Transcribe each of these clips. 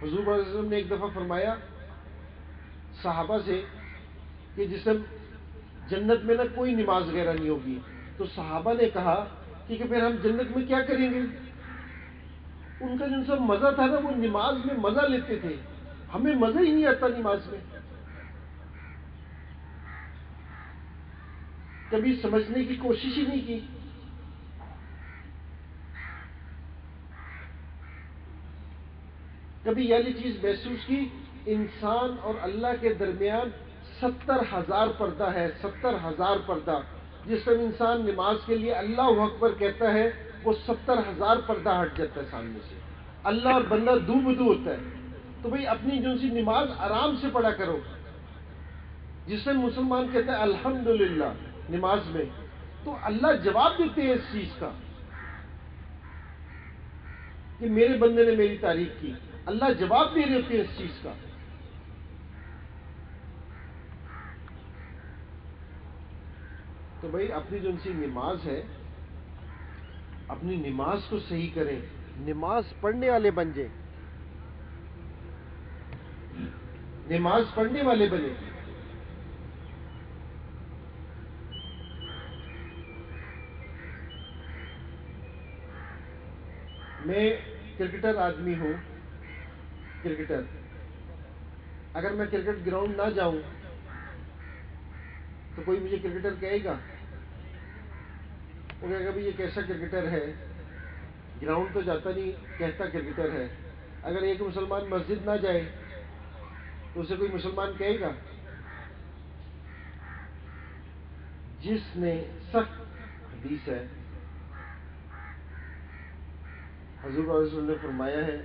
حضور صلی اللہ علیہ وسلم نے ایک دفعہ فرمایا صحابہ سے کہ جس سے جنت میں نہ کوئی نماز وغیرہ نہیں ہوگی، تو صحابہ نے کہا کہ پھر ہم جنت میں کیا کریں گے؟ ان کا جو سب مزہ تھا نا، وہ نماز میں مزہ لیتے تھے، ہمیں مزہ ہی نہیں آتا نماز میں، کبھی سمجھنے کی کوشش ہی نہیں کی۔ کبھی یہ والی چیز محسوس کی، انسان اور اللہ کے درمیان 70,000 پردہ ہے، 70,000 پردہ۔ جس وقت انسان نماز کے لیے اللہ اکبر کہتا ہے، وہ 70,000 پردہ ہٹ جاتا ہے سامنے سے، اللہ اور بندہ دو بدو ہوتا ہے۔ تو بھئی اپنی جو سی نماز آرام سے پڑھا کرو۔ جس سے مسلمان کہتا ہے الحمدللہ نماز میں، تو اللہ جواب دیتے ہیں اس چیز کا کہ میرے بندے نے میری تعریف کی، اللہ جواب دے رہے ہوتے ہیں اس چیز کا۔ تو بھئی اپنی جو سی نماز ہے، اپنی نماز کو صحیح کریں، نماز پڑھنے والے بن جائیں، نماز پڑھنے والے بنے۔ میں کرکٹر آدمی ہوں، کرکٹر، اگر میں کرکٹ گراؤنڈ نہ جاؤں تو کوئی مجھے کرکٹر کہے گا؟ وہ کہے گا بھائی یہ کیسا کرکٹر ہے، گراؤنڈ تو جاتا نہیں، کہتا کرکٹر ہے۔ اگر ایک مسلمان مسجد نہ جائے تو اسے کوئی مسلمان کہے گا؟ جس نے سخت حدیث ہے، حضور صلی اللہ علیہ وسلم نے فرمایا ہے،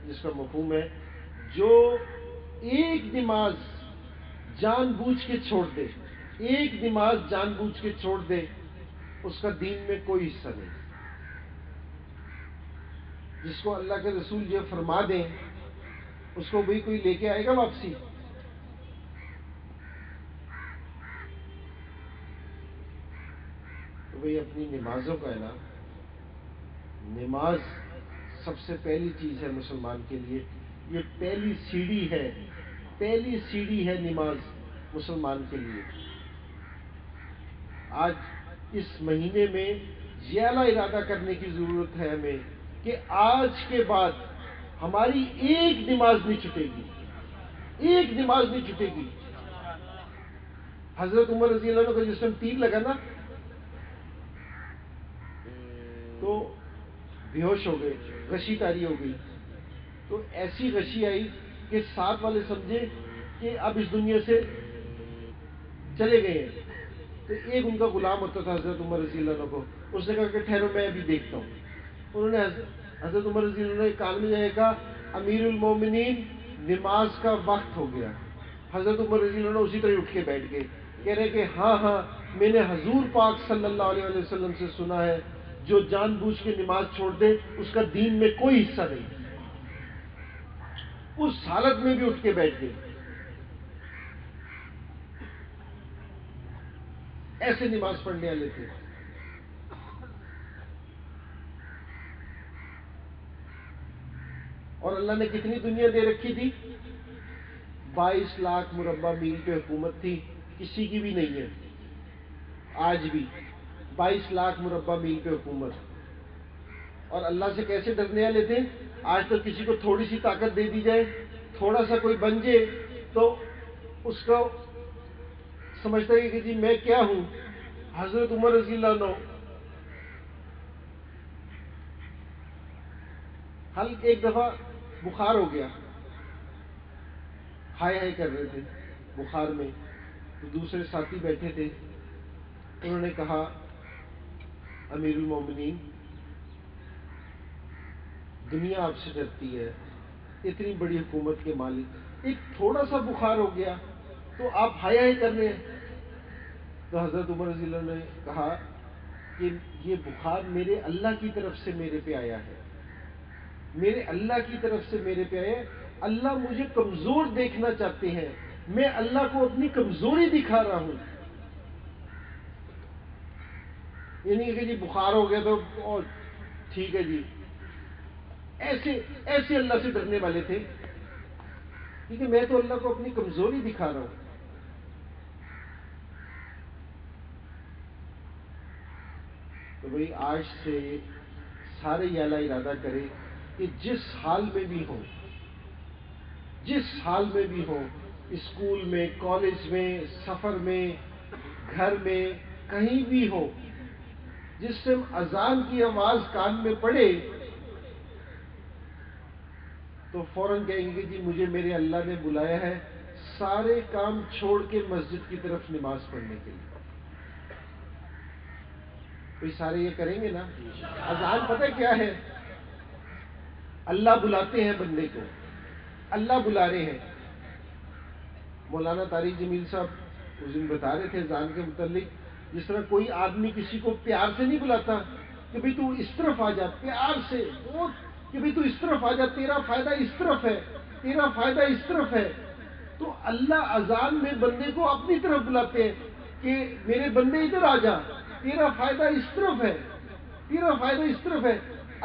جس کا مفہوم ہے جو ایک نماز جان بوجھ کے چھوڑ دے، ایک نماز جان بوجھ کے چھوڑ دے، اس کا دین میں کوئی حصہ نہیں۔ جس کو اللہ کے رسول یہ فرما دیں، اس کو بھی کوئی لے کے آئے گا واپسی؟ تو بھئی اپنی نمازوں کا ہے نا، نماز سب سے پہلی چیز ہے مسلمان کے لیے، یہ پہلی سیڑھی ہے، پہلی سیڑھی ہے نماز مسلمان کے لیے۔ آج اس مہینے میں یہ اعلیٰ ارادہ کرنے کی ضرورت ہے ہمیں کہ آج کے بعد ہماری ایک نماز نہیں چھٹے گی، ایک نماز نہیں چھٹے گی۔ حضرت عمر رضی اللہ عنہ کو جس میں تیر لگا نا تو بے ہوش ہو گئے، غشی طاری ہو گئی، تو ایسی غشی آئی کہ ساتھ والے سمجھے کہ اب اس دنیا سے چلے گئے ہیں۔ تو ایک ان کا غلام ہوتا تھا حضرت عمر رضی اللہ عنہ کو، اس نے کہا کہ ٹھہرو میں ابھی دیکھتا ہوں۔ انہوں نے حضرت عمر رضی اللہ عنہ نے کان میں جائے کہا امیر المومنین نماز کا وقت ہو گیا۔ حضرت عمر رضی اللہ عنہ اسی طرح اٹھ کے بیٹھ گئے، کہہ رہے کہ ہاں ہاں میں نے حضور پاک صلی اللہ علیہ وسلم سے سنا ہے جو جان بوجھ کے نماز چھوڑ دے اس کا دین میں کوئی حصہ نہیں۔ اس حالت میں بھی اٹھ کے بیٹھ گئے۔ ایسے نماز پڑھنے والے تھے۔ اور اللہ نے کتنی دنیا دے رکھی تھی؟ 22 لاکھ مربع میل پہ حکومت تھی، کسی کی بھی نہیں ہے آج بھی 22 لاکھ مربع میل پہ حکومت۔ اور اللہ سے کیسے ڈرنے والے تھے؟ آج تو کسی کو تھوڑی سی طاقت دے دی جائے، تھوڑا سا کوئی بن جائے تو اس کو سمجھتا ہے کہ جی میں کیا ہوں۔ حضرت عمر رضی اللہ عنہ ایک دفعہ بخار ہو گیا، ہائے ہائے کر رہے تھے بخار میں، تو دوسرے ساتھی بیٹھے تھے، انہوں نے کہا امیر المومنین دنیا آپ سے ڈرتی ہے، اتنی بڑی حکومت کے مالک، ایک تھوڑا سا بخار ہو گیا تو آپ ہائے ہائے کر رہے ہیں۔ تو حضرت عمر رضی اللہ عنہ نے کہا کہ یہ بخار میرے اللہ کی طرف سے میرے پہ آیا ہے، میرے اللہ کی طرف سے میرے پہ آیا ہے، اللہ مجھے کمزور دیکھنا چاہتے ہیں، میں اللہ کو اپنی کمزوری دکھا رہا ہوں۔ یہ نہیں کہ جی بخار ہو گیا تو اور ٹھیک ہے جی. ایسے اللہ سے ڈرنے والے تھے، کیونکہ میں تو اللہ کو اپنی کمزوری دکھا رہا ہوں. تو بھئی آج سے سارے یہ اعلیٰ ارادہ کرے کہ جس حال میں بھی ہوں، اسکول میں، کالج میں، سفر میں، گھر میں، کہیں بھی ہو، جس سے اذان کی آواز کان میں پڑے تو فوراً کہیں گے جی مجھے میرے اللہ نے بلایا ہے سارے کام چھوڑ کے مسجد کی طرف نماز پڑھنے کے لیے. کوئی سارے یہ کریں گے نا. اذان پتہ کیا ہے؟ اللہ بلاتے ہیں بندے کو، اللہ بلا رہے ہیں. مولانا طارق جمیل صاحب اس دن بتا رہے تھے اذان کے متعلق، جس طرح کوئی آدمی کسی کو پیار سے نہیں بلاتا کہ بھئی تو اس طرف آ جا، پیار سے کہ بھئی تو اس طرف آ جا، تیرا فائدہ اس طرف ہے، تیرا فائدہ اس طرف ہے. تو اللہ اذان میں بندے کو اپنی طرف بلاتے ہیں کہ میرے بندے ادھر آ جا، تیرا فائدہ اس طرف ہے، تیرا فائدہ اس طرف ہے.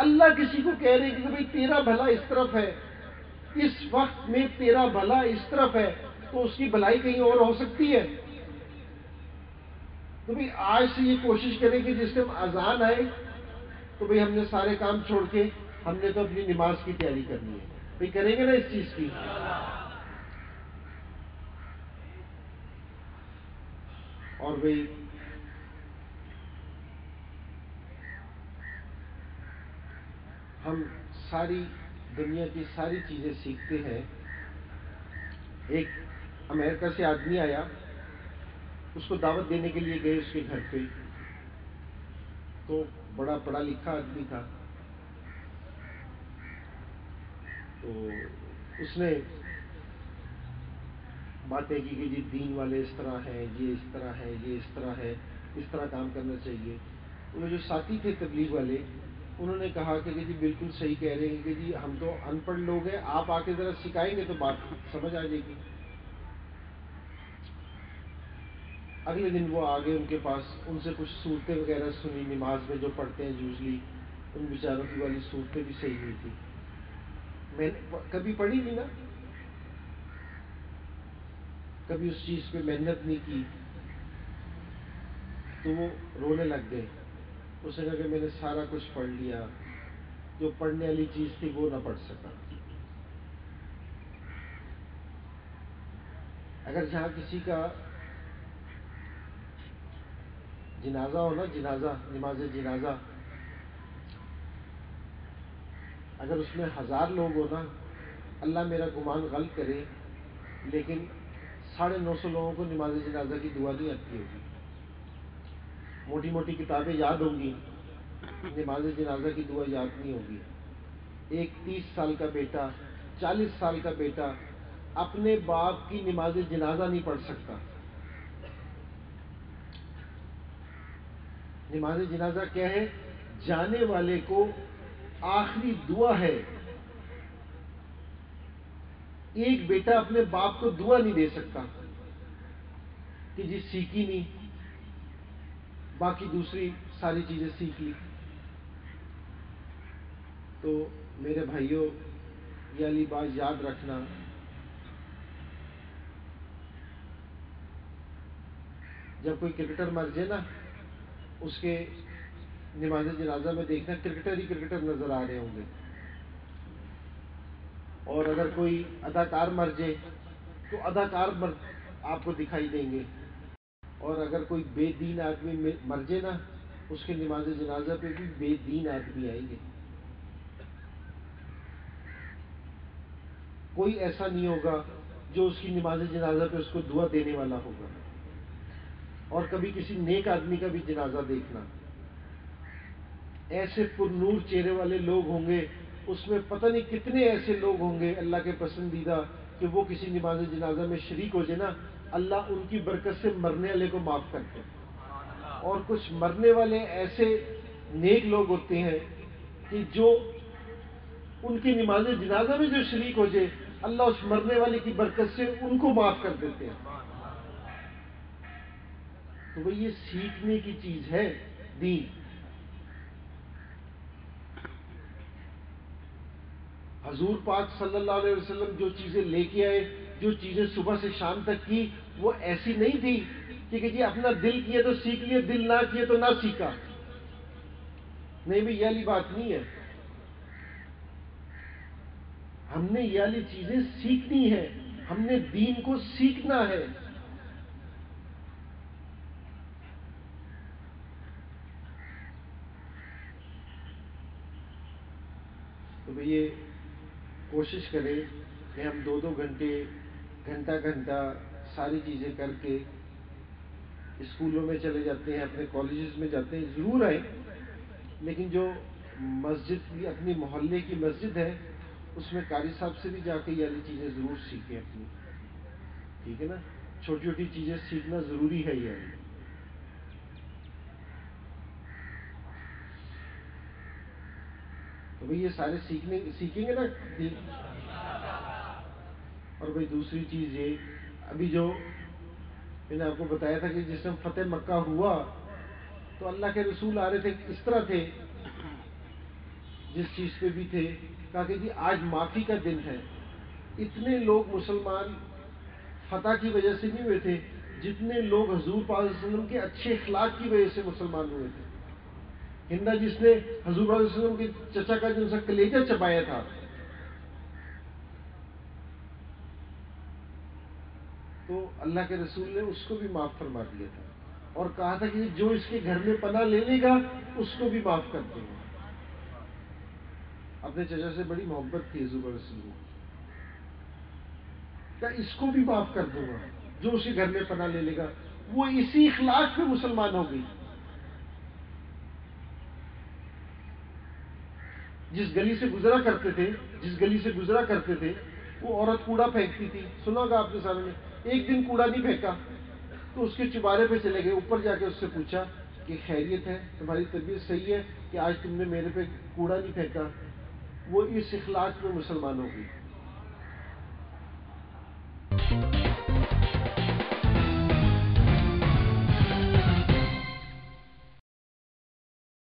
اللہ کسی کو کہہ رہے کہ بھئی تیرا بھلا اس طرف ہے، اس وقت میں تیرا بھلا اس طرف ہے، تو اس کی بھلائی کہیں اور ہو سکتی ہے. تو بھئی آج سے یہ کوشش کریں کہ جس ٹائم اذان آئے تو بھئی ہم نے سارے کام چھوڑ کے ہم نے تو اپنی نماز کی تیاری کرنی ہے. بھئی کریں گے نا اس چیز کی؟ اور بھئی ہم ساری دنیا کی ساری چیزیں سیکھتے ہیں. ایک امریکہ سے آدمی آیا، اس کو دعوت دینے کے لیے گئے اس کے گھر پہ، تو بڑا پڑھا لکھا آدمی تھا. تو اس نے باتیں کی کہ جی دین والے اس طرح ہیں، یہ اس طرح ہے، یہ اس طرح ہے، اس طرح کام کرنا چاہیے. وہ جو ساتھی تھے تبلیغ والے، انہوں نے کہا کہ جی بالکل صحیح کہہ رہے ہیں کہ جی ہم تو ان پڑھ لوگ ہیں، آپ آ کے ذرا سکھائیں گے تو بات سمجھ آ جائے گی. اگلے دن وہ آگے ان کے پاس، ان سے کچھ صورتیں وغیرہ سنی، نماز میں جو پڑھتے ہیں یوزلی ان بیچاروں کی والی صورتیں بھی صحیح ہوئی تھی. میں نے کبھی پڑھی نہیں نا، کبھی اس چیز پہ محنت نہیں کی، تو وہ رونے لگ گئے. اس نے کہا کہ میں نے سارا کچھ پڑھ لیا، جو پڑھنے والی چیز تھی وہ نہ پڑھ سکا. اگر جہاں کسی کا جنازہ ہو نا، جنازہ، نماز جنازہ، اگر اس میں 1000 لوگ ہو نا، اللہ میرا گمان غلط کرے لیکن 950 لوگوں کو نماز جنازہ کی دعا نہیں آتی ہوگی. موٹی موٹی کتابیں یاد ہوں گی، نماز جنازہ کی دعا یاد نہیں ہوگی. ایک 30 سال کا بیٹا، 40 سال کا بیٹا اپنے باپ کی نماز جنازہ نہیں پڑھ سکتا. نماز جنازہ کیا ہے؟ جانے والے کو آخری دعا ہے. ایک بیٹا اپنے باپ کو دعا نہیں دے سکتا کہ جی سیکھی نہیں، باقی دوسری ساری چیزیں سیکھ لی. تو میرے بھائیوں، یہ والی بات یاد رکھنا، جب کوئی کرکٹر مر جائے نا، اس کے نماز جنازہ میں دیکھنا کرکٹر ہی کرکٹر نظر آ رہے ہوں گے. اور اگر کوئی اداکار مر جائے تو اداکار آپ کو دکھائی دیں گے. اور اگر کوئی بے دین آدمی مر جائے نا، اس کے نماز جنازہ پہ بھی بے دین آدمی آئیں گے. کوئی ایسا نہیں ہوگا جو اس کی نماز جنازہ پہ اس کو دعا دینے والا ہوگا. اور کبھی کسی نیک آدمی کا بھی جنازہ دیکھنا، ایسے پر نور چہرے والے لوگ ہوں گے، اس میں پتہ نہیں کتنے ایسے لوگ ہوں گے اللہ کے پسندیدہ کہ وہ کسی نماز جنازہ میں شریک ہو جائے نا، اللہ ان کی برکت سے مرنے والے کو معاف کرتے ہیں. اور کچھ مرنے والے ایسے نیک لوگ ہوتے ہیں کہ جو ان کی نماز جنازہ میں جو شریک ہو جائے، اللہ اس مرنے والے کی برکت سے ان کو معاف کر دیتے ہیں. تو بھئی یہ سیکھنے کی چیز ہے. دین. حضور پاک صلی اللہ علیہ وسلم جو چیزیں لے کے آئے، جو چیزیں صبح سے شام تک کی، وہ ایسی نہیں تھی کہ جی اپنا دل کیا تو سیکھ لیا، دل نہ کیا تو نہ سیکھا. نہیں بھائی، یہ والی بات نہیں ہے. ہم نے یہ والی چیزیں سیکھنی ہے، ہم نے دین کو سیکھنا ہے. تو بھئی یہ کوشش کریں کہ ہم 2-2 گھنٹے، گھنٹہ ساری چیزیں کر کے اسکولوں میں چلے جاتے ہیں، اپنے کالجز میں جاتے ہیں، ضرور آئیں، لیکن جو مسجد کی اپنی محلے کی مسجد ہے اس میں قاری صاحب سے بھی جا کے یہ والی چیزیں ضرور سیکھیں اپنی. ٹھیک ہے نا؟ چھوٹی چھوٹی چیزیں سیکھنا ضروری ہے. یہ تو بھئی یہ سارے سیکھیں گے نا. اور بھئی دوسری چیز یہ، ابھی جو میں نے آپ کو بتایا تھا کہ جس میں فتح مکہ ہوا تو اللہ کے رسول آ رہے تھے، اس طرح تھے جس چیز پہ بھی تھے، کہا کہ جی آج معافی کا دن ہے. اتنے لوگ مسلمان فتح کی وجہ سے نہیں ہوئے تھے جتنے لوگ حضور پاک صلی اللہ علیہ وسلم کے اچھے اخلاق کی وجہ سے مسلمان ہوئے تھے. ہندا جس نے حضور پاک صلی اللہ علیہ وسلم کے چچا کا جو کلیجہ چبایا تھا، تو اللہ کے رسول نے اس کو بھی معاف فرما دیا تھا اور کہا تھا کہ جو اس کے گھر میں پناہ لے لے گا اس کو بھی معاف کر دیں گے. اپنے چچا سے بڑی محبت تھی حضور رسول کو، کہ اس کو بھی معاف کر دوں گا جو اسی گھر میں پناہ لے لے گا. وہ اسی اخلاق پہ مسلمان ہو گئی. جس گلی سے گزرا کرتے تھے وہ عورت کوڑا پھینکتی تھی، سنا ہوگا آپ کے سامنے. ایک دن کوڑا نہیں پھینکا تو اس کے چبارے پہ چلے گئے، اوپر جا کے اس سے پوچھا کہ خیریت ہے، تمہاری طبیعت صحیح ہے کہ آج تم نے میرے پہ کوڑا نہیں پھینکا. وہ اس اخلاق میں مسلمان ہو گئی.